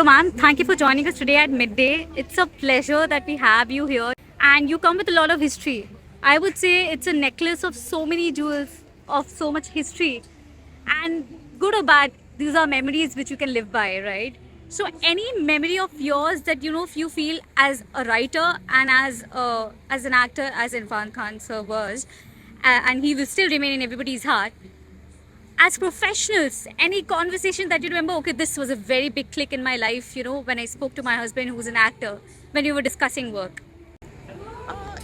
So, ma'am, thank you for joining us today at midday. It's a pleasure that we have you here, and you come with a lot of history. I would say it's a necklace of so many jewels, of so much history, and good or bad, these are memories which you can live by, right? So, any memory of yours that if you feel as a writer and as an actor, as Irrfan Khan sir was, and he will still remain in everybody's heart as professionals, any conversation that you remember, okay, this was a very big click in my life, when I spoke to my husband who's an actor, when you were discussing work?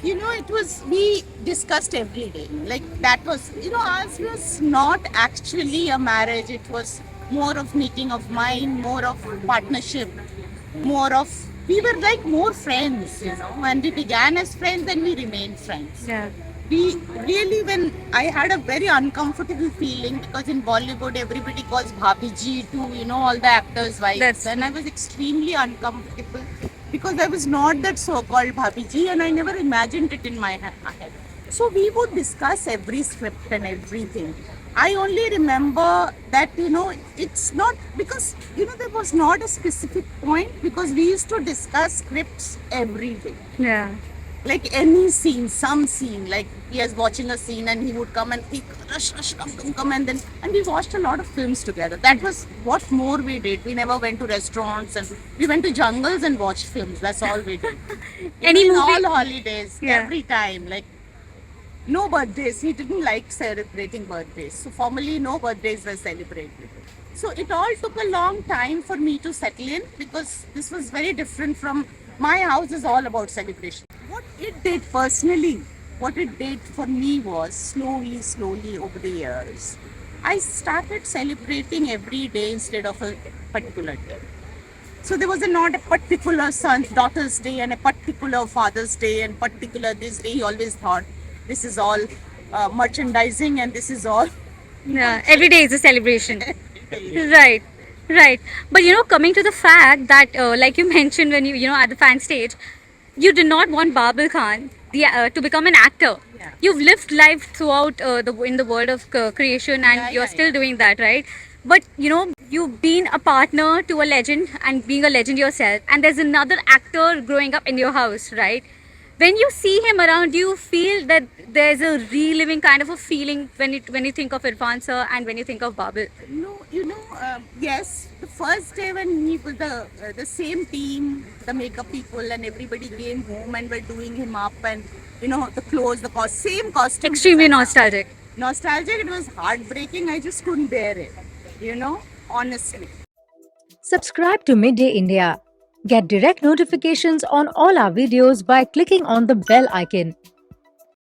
It was, we discussed every day. Like that was, ours was not actually a marriage. It was more of meeting of mind, more of partnership, more of, we were like more friends, and we began as friends and we remained friends. Yeah. We really, when I had a very uncomfortable feeling because in Bollywood everybody calls Bhabhi ji to all the actors' wives, and I was extremely uncomfortable because I was not that so-called Bhabhi ji, and I never imagined it in my head. So we would discuss every script and everything. I only remember that it's not because there was not a specific point because we used to discuss scripts every day. Yeah. Like any scene, some scene, like he was watching a scene and he would come and he rush, come, and we watched a lot of films together. That was what more we did. We never went to restaurants and we went to jungles and watched films. That's all we did. Any in movie? all holidays, Yeah. every time, like no birthdays. He didn't like celebrating birthdays. So formally no birthdays were celebrated. So it all took a long time for me to settle in because this was very different from my house is all about celebration. What it did personally, what it did for me was slowly over the years, I started celebrating every day instead of a particular day. So there was not a particular son's daughter's day and a particular father's day and particular this day. He always thought this is all merchandising and this is all. Yeah, every day is a celebration. Right, right. But coming to the fact that, like you mentioned when you at the fan stage, you did not want Babil Khan to become an actor. Yeah. You've lived life throughout in the world of creation, and Yeah, you're yeah, still yeah. doing that, right? But you've been a partner to a legend and being a legend yourself, and there's another actor growing up in your house, right? When you see him around, do you feel that there's a reliving kind of a feeling when you think of Irfan sir and when you think of Babil? No, yes. The first day when he was the same team, the makeup people and everybody came home and were doing him up and the clothes, same costume. Extremely designer. nostalgic. Nostalgic. It was heartbreaking. I just couldn't bear it. Honestly. Subscribe to Midday India. Get direct notifications on all our videos by clicking on the bell icon.